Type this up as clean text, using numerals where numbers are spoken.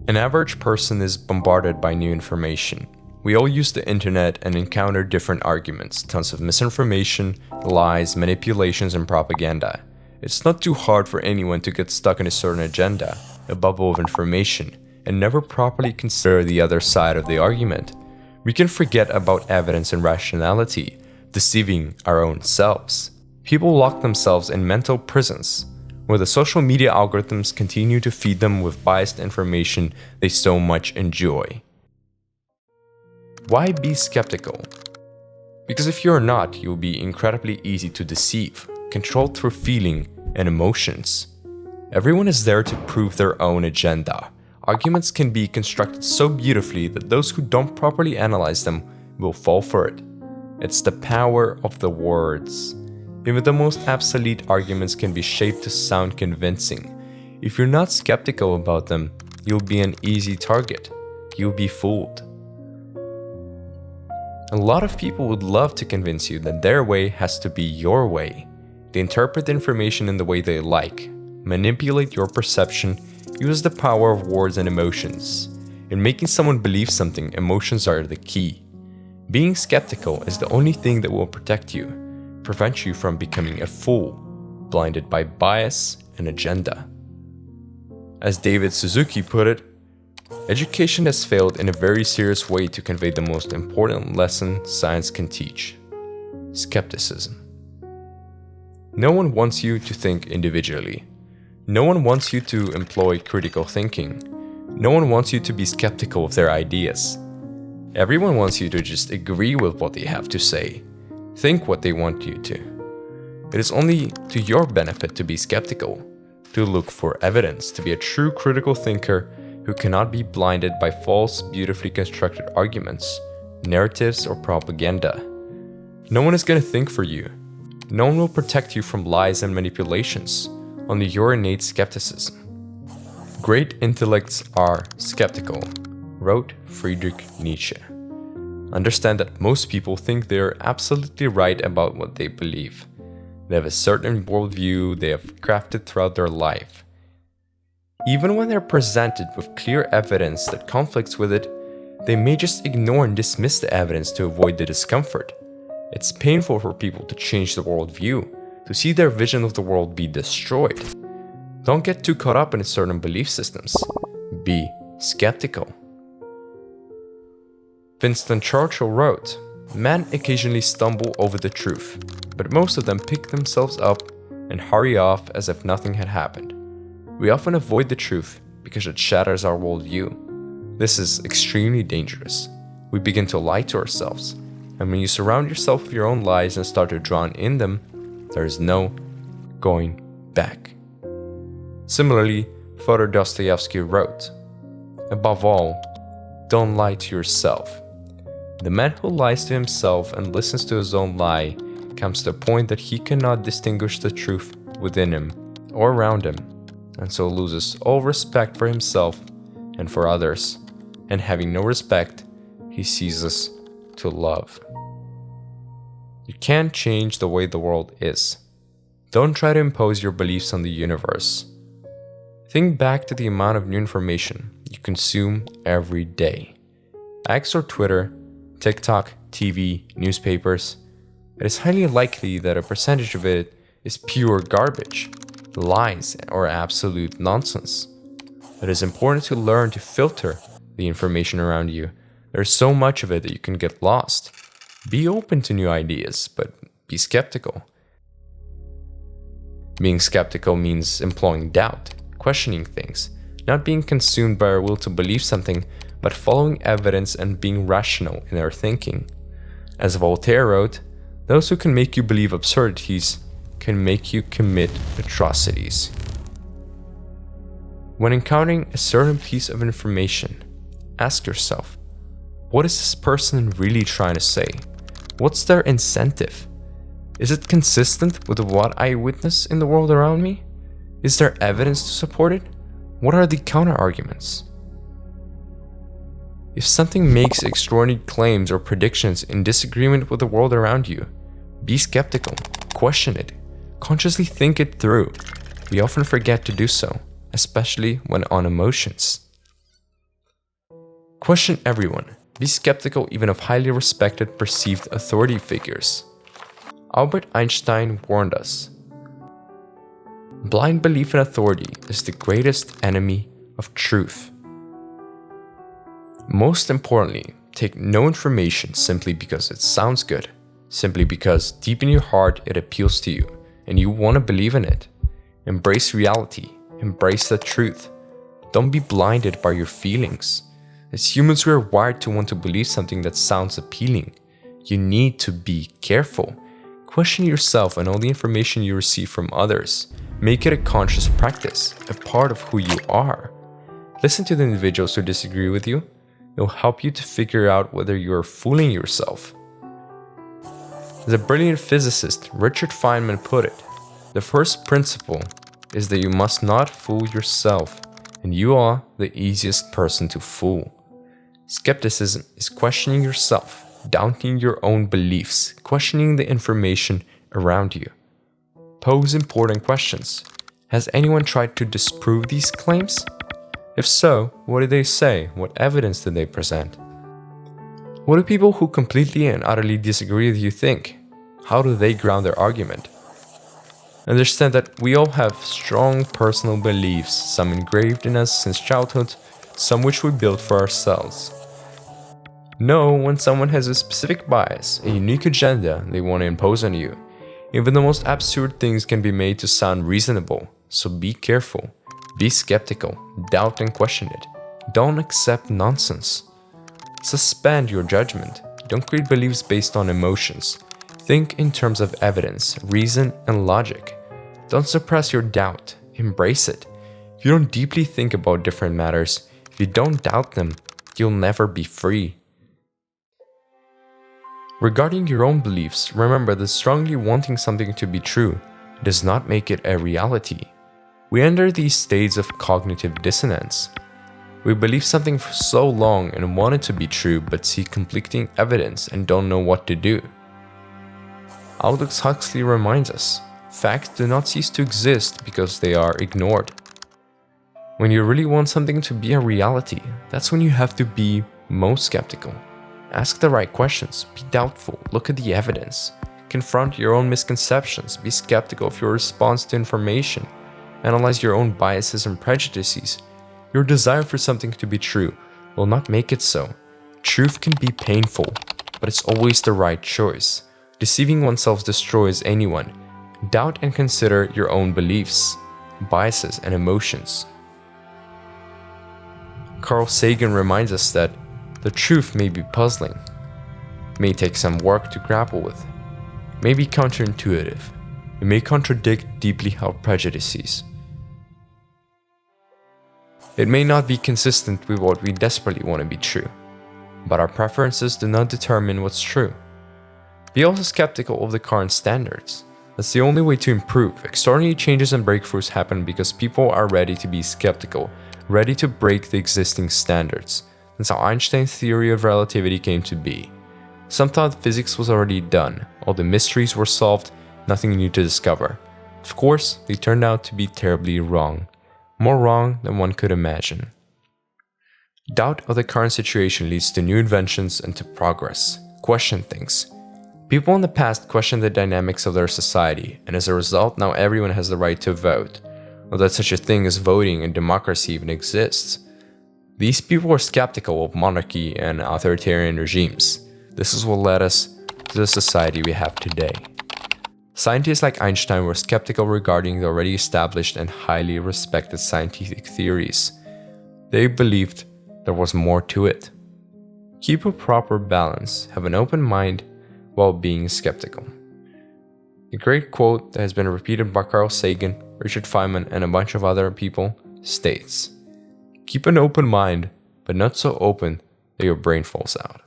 An average person is bombarded by new information. We all use the internet and encounter different arguments, tons of misinformation, lies, manipulations, and propaganda. It's not too hard for anyone to get stuck in a certain agenda, a bubble of information, and never properly consider the other side of the argument. We can forget about evidence and rationality, deceiving our own selves. People lock themselves in mental prisons, where the social media algorithms continue to feed them with biased information they so much enjoy. Why be skeptical? Because if you're not, you'll be incredibly easy to deceive, controlled through feeling and emotions. Everyone is there to prove their own agenda. Arguments can be constructed so beautifully that those who don't properly analyze them will fall for it. It's the power of the words. Even the most obsolete arguments can be shaped to sound convincing. If you're not skeptical about them, you'll be an easy target. You'll be fooled. A lot of people would love to convince you that their way has to be your way. They interpret information in the way they like, manipulate your perception, use the power of words and emotions. In making someone believe something, emotions are the key. Being skeptical is the only thing that will protect you, prevent you from becoming a fool, blinded by bias and agenda. As David Suzuki put it, education has failed in a very serious way to convey the most important lesson science can teach: skepticism. No one wants you to think individually. No one wants you to employ critical thinking. No one wants you to be skeptical of their ideas. Everyone wants you to just agree with what they have to say, think what they want you to. It is only to your benefit to be skeptical, to look for evidence, to be a true critical thinker who cannot be blinded by false, beautifully constructed arguments, narratives, or propaganda. No one is going to think for you. No one will protect you from lies and manipulations, only your innate skepticism. Great intellects are skeptical, wrote Friedrich Nietzsche. Understand that most people think they are absolutely right about what they believe. They have a certain worldview they have crafted throughout their life. Even when they're presented with clear evidence that conflicts with it, they may just ignore and dismiss the evidence to avoid the discomfort. It's painful for people to change the worldview, to see their vision of the world be destroyed. Don't get too caught up in certain belief systems. Be skeptical. Winston Churchill wrote, "Men occasionally stumble over the truth, but most of them pick themselves up and hurry off as if nothing had happened. We often avoid the truth because it shatters our worldview. This is extremely dangerous. We begin to lie to ourselves, and when you surround yourself with your own lies and start to drown in them, there is no going back." Similarly, Fyodor Dostoevsky wrote, "Above all, don't lie to yourself. The man who lies to himself and listens to his own lie comes to a point that he cannot distinguish the truth within him or around him, and so loses all respect for himself and for others, and having no respect, he ceases to love." You can't change the way the world is. Don't try to impose your beliefs on the universe. Think back to the amount of new information you consume every day. X or Twitter, TikTok, TV, newspapers. It is highly likely that a percentage of it is pure garbage, lies, or absolute nonsense. It is important to learn to filter the information around you. There's so much of it that you can get lost. Be open to new ideas, but be skeptical. Being skeptical means employing doubt, questioning things, not being consumed by our will to believe something, but following evidence and being rational in our thinking. As Voltaire wrote, "Those who can make you believe absurdities can make you commit atrocities." When encountering a certain piece of information, ask yourself, what is this person really trying to say? What's their incentive? Is it consistent with what I witness in the world around me? Is there evidence to support it? What are the counter-arguments? If something makes extraordinary claims or predictions in disagreement with the world around you, be skeptical, question it, consciously think it through. We often forget to do so, especially when on emotions. Question everyone. Be skeptical even of highly respected perceived authority figures. Albert Einstein warned us. Blind belief in authority is the greatest enemy of truth. Most importantly, take no information simply because it sounds good, simply because deep in your heart it appeals to you and you want to believe in it. Embrace reality, embrace the truth. Don't be blinded by your feelings. As humans, we are wired to want to believe something that sounds appealing. You need to be careful. Question yourself and all the information you receive from others. Make it a conscious practice, a part of who you are. Listen to the individuals who disagree with you. It will help you to figure out whether you are fooling yourself. As a brilliant physicist, Richard Feynman put it, the first principle is that you must not fool yourself, and you are the easiest person to fool. Skepticism is questioning yourself, doubting your own beliefs, questioning the information around you. Pose important questions. Has anyone tried to disprove these claims? If so, what did they say? What evidence did they present? What do people who completely and utterly disagree with you think? How do they ground their argument? Understand that we all have strong personal beliefs, some engraved in us since childhood, some which we built for ourselves. Know when someone has a specific bias, a unique agenda they want to impose on you. Even the most absurd things can be made to sound reasonable, so be careful. Be skeptical, doubt and question it. Don't accept nonsense. Suspend your judgment. Don't create beliefs based on emotions. Think in terms of evidence, reason, and logic. Don't suppress your doubt. Embrace it. If you don't deeply think about different matters, if you don't doubt them, you'll never be free. Regarding your own beliefs, remember that strongly wanting something to be true does not make it a reality. We enter these states of cognitive dissonance. We believe something for so long and want it to be true but see conflicting evidence and don't know what to do. Aldous Huxley reminds us, facts do not cease to exist because they are ignored. When you really want something to be a reality, that's when you have to be most skeptical. Ask the right questions, be doubtful, look at the evidence, confront your own misconceptions, be skeptical of your response to information, analyze your own biases and prejudices. Your desire for something to be true will not make it so. Truth can be painful, but it's always the right choice. Deceiving oneself destroys anyone. Doubt and consider your own beliefs, biases, and emotions. Carl Sagan reminds us that the truth may be puzzling, may take some work to grapple with, may be counterintuitive, it may contradict deeply held prejudices. It may not be consistent with what we desperately want to be true, but our preferences do not determine what's true. Be also skeptical of the current standards. That's the only way to improve. Extraordinary changes and breakthroughs happen because people are ready to be skeptical, ready to break the existing standards. That's how Einstein's theory of relativity came to be. Some thought physics was already done, all the mysteries were solved, nothing new to discover. Of course, they turned out to be terribly wrong. More wrong than one could imagine. Doubt of the current situation leads to new inventions and to progress. Question things. People in the past questioned the dynamics of their society, and as a result, now everyone has the right to vote, or that such a thing as voting and democracy even exists. These people were skeptical of monarchy and authoritarian regimes. This is what led us to the society we have today. Scientists like Einstein were skeptical regarding the already established and highly respected scientific theories. They believed there was more to it. Keep a proper balance, have an open mind while being skeptical. A great quote that has been repeated by Carl Sagan, Richard Feynman, and a bunch of other people states, "Keep an open mind, but not so open that your brain falls out."